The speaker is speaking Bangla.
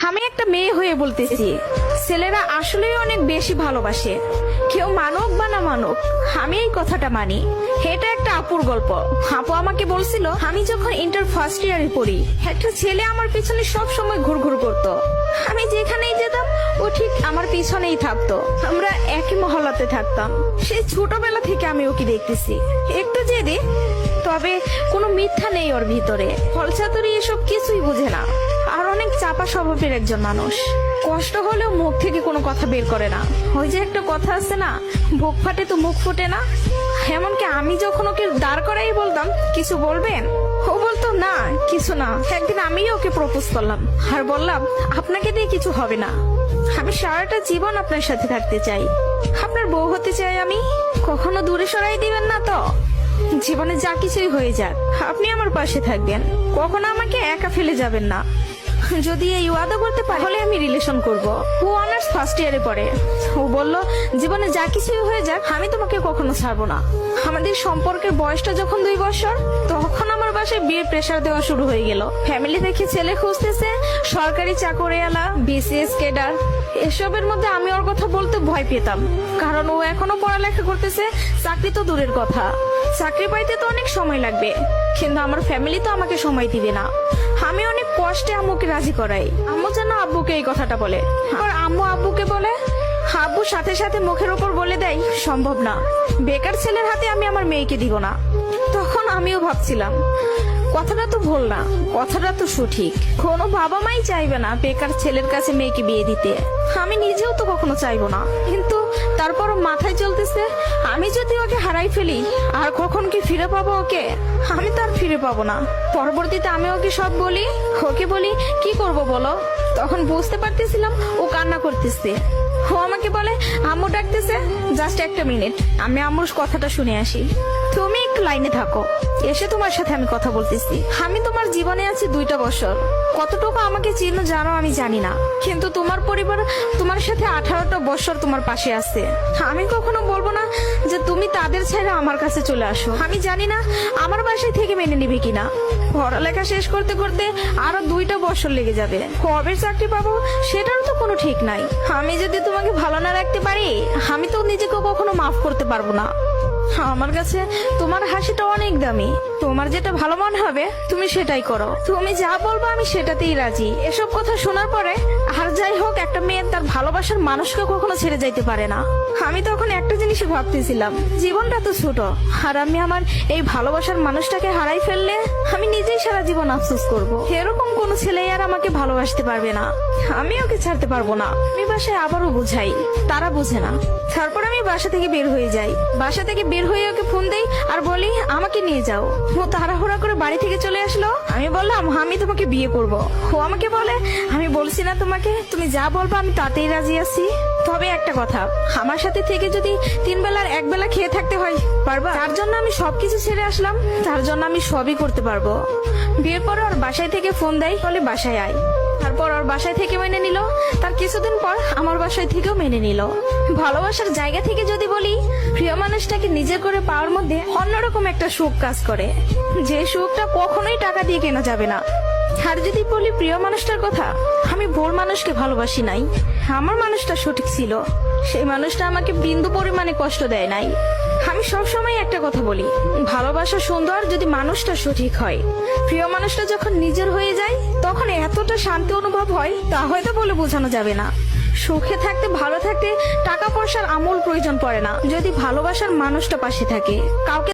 আমি একটা মেয়ে হয়ে বলতেছি, ছেলেরা আসলেই অনেক বেশি ভালোবাসে। কেউ মানুক বা না মানুক, আমি এই কথাটা মানি। এটা একটা আপুর গল্প। আপু আমাকে বলছিল, আমি যখন ইন্টার ফার্স্ট ইয়ারে পড়ি, একটা ছেলে আমার পিছনে সব সময় ঘুরঘুর করতো। আমি যেখানেই যেতাম ও ঠিক আমার পিছনেই থাকতো। আমরা একই মহল্লাতে থাকতাম। সেই ছোটবেলা থেকে আমি ওকে দেখতেছি। একটু জেদি, তবে কোনো মিথ্যা নেই ওর ভিতরে। ফলচাতুরি এসব কিছুই বুঝে না, আর অনেক চাপা স্বভাবের একজন মানুষ। কষ্ট হলেও মুখ থেকে কোনো কথা বের করে না। ওই যে একটা কথা আছে না, বুক ফাটে তো মুখ ফুটে না। এমনকি আমি যখন ওকে দাঁড় করাই বলতাম, কিছু বলবেন, ও বলতো না কিছু না। একদিন আমি ওকে প্রপোজ করলাম আর বললাম, আপনাকে দিয়ে কিছু হবে না, আমি সারাটা জীবন আপনার সাথে থাকতে চাই, আপনার বউ হতে চাই আমি। কখনো দূরে সরাই দিবেন না তো? জীবনে যা কিছুই হয়ে যাক, আপনি আমার পাশে থাকবেন, কখনো আমাকে একা ফেলে যাবেন না। যদি এই ওয়াদা করতে পারে, তাহলে আমি রিলেশন করব। ও অনার্স ফার্স্ট ইয়ারে পড়ে। ও বলল, জীবনে যা কিছুই হয়ে যাক, আমি তোমাকে কখনো ছাড়বো না। আমাদের সম্পর্কের বয়সটা যখন 2 বছর, তখন আমার বাসায় বিয়ের প্রেসার দেওয়া শুরু হয়ে গেল। ফ্যামিলি থেকে ছেলে খুঁজতেছে, সরকারি চাকরিওয়ালা, বিসিএস ক্যাডার। এসবের মধ্যে আমি ওর কথা বলতে ভয় পেতাম, কারণ ও এখনো পড়ালেখা করতেছে। চাকরি তো দূরের কথা, চাকরি পাইতে তো অনেক সময় লাগবে, কিন্তু আমার ফ্যামিলি তো আমাকে সময় দিবে না। আমি অনেক কষ্টে আম্মুকে রাজি করাই। আম্মু যেন আব্বুকে এই কথাটা বলে, আর আম্মু আব্বুকে বলে। আব্বু সাথে সাথে মুখের ওপর বলে দেয়, সম্ভব না, বেকার ছেলের হাতে আমি আমার মেয়েকে দিব না। তখন আমিও ভাবছিলাম, কথাটা তো ভুল না, কথাটা তো সঠিক। কোনো বাবা মাই চাইবে না বেকার ছেলের কাছে মেয়েকে বিয়ে দিতে। আমি নিজেও তো কখনো চাইবো না, কিন্তু তারপরও মাথায় চলতেছে, আমি যদি ওকে হারাই ফেলি, আর কখন কি ফিরে পাবো ওকে? আমি তো আর ফিরে পাবো না। পরবর্তীতে আমি ওকে সব বলি, ওকে বলি কি করব বলো। তখন বুঝতে পারতেছিলাম ও কান্না করতেছে। ও আমাকে বলে, আম্মু ডাকতেছে, জাস্ট একটা মিনিট, আমি আম্মুর কথাটা শুনে আসি। তুমি একটু লাইনে থাকো, এসে তোমার সাথে আমি কথা বলতেছি। আমি তোমার জীবনে আছি 2টা বছর, কতটুকু আমাকে চিনো জানো আমি জানি না, কিন্তু তোমার পরিবার তোমার সাথে 18টা বছর তোমার পাশে আছে। আমি কখনো বলবো না যে তুমি তাদের ছেড়ে আমার কাছে চলে আসো। আমি জানি না আমার বাসায় থেকে মেনে নিবে কিনা। পড়ালেখা শেষ করতে করতে আরো 2টা বছর লেগে যাবে, কবে চাকরি পাবো সেটারও তো কোনো ঠিক নাই। আমি যদি তোমাকে ভালো না রাখতে পারি, আমি তো নিজেকে কখনো মাফ করতে পারবো না। আমার কাছে তোমার হাসিটা অনেক দামি। তোমার যেটা ভালো মনে হবে তুমি সেটাই করো। তুমি যা বলবো আমি সেটাতেই রাজি। এসব কথা শোনার পরে, আর যাই হোক, একটা মেয়ে তার ভালোবাসার মানুষকে কখনো ছেড়ে যাইতে পারে না। আমি তখন একটা জিনিসই ভাবতেছিলাম, জীবনটা তো ছোট, আর আমি আমার এই ভালোবাসার মানুষটাকে হারাই ফেললে আমি নিজেই সারা জীবন আফসোস করব। এরকম কোনো ছেলে আর আমাকে ভালোবাসতে পারবে না, আমি ওকে ছাড়তে পারবো না। আমি বাসায় আবারও বুঝাই, তারা বুঝে না। তারপর আমি বাসা থেকে বের হয়ে যাই। বাসা থেকে বের হয়ে ওকে ফোন দেই আর বলি, আমাকে নিয়ে যাও। ও তাড়াহুড়া করে বাড়ি থেকে চলে আসলো। আমি বললাম, আমি তোমাকে বিয়ে করব। ও আমাকে বলে, আমি বলছি না তোমাকে, তুমি যা বলবো আমি তাতেই রাজি আছি। তবে একটা কথা, আমার সাথে থেকে যদি 3 বেলার 1 বেলা খেয়ে থাকতে হয়, পারবা? তার জন্য আমি সবকিছু ছেড়ে আসলাম, তার জন্য আমি সবই করতে পারবো। বিয়ের পর ওর বাসায় থেকে ফোন দেয়, বলে বাসায় আয়। তারপর ওর বাসায় থেকে মেনে নিল। তার কিছুদিন পর আমার বাসায় থেকেও মেনে নিল। ভালোবাসার জায়গা থেকে যদি বলি, প্রিয় মানুষটাকে নিজের করে পাওয়ার মধ্যে অন্যরকম একটা সুখ কাজ করে, যে সুখটা কখনোই টাকা দিয়ে কেনা যাবে না। আর যদি বলি প্রিয় মানুষটার কথা, আমি ভুল মানুষকে ভালোবাসি নাই, আমার মানুষটা সঠিক ছিল। সেই মানুষটা আমাকে বিন্দু পরিমাণে কষ্ট দেয় নাই। আমি সবসময় একটা কথা বলি, ভালোবাসা সুন্দর যদি মানুষটা সঠিক হয়। প্রিয় মানুষটা যখন নিজের হয়ে যায়, তখন এতটা শান্তি অনুভব হয়, তা হয়তো বলে বোঝানো যাবে না। সুখে থাকতে, ভালো থাকতে টাকা পয়সার আমূল প্রয়োজন পড়ে না, যদি ভালোবাসার মানুষটা পাশে থাকে। কাউকে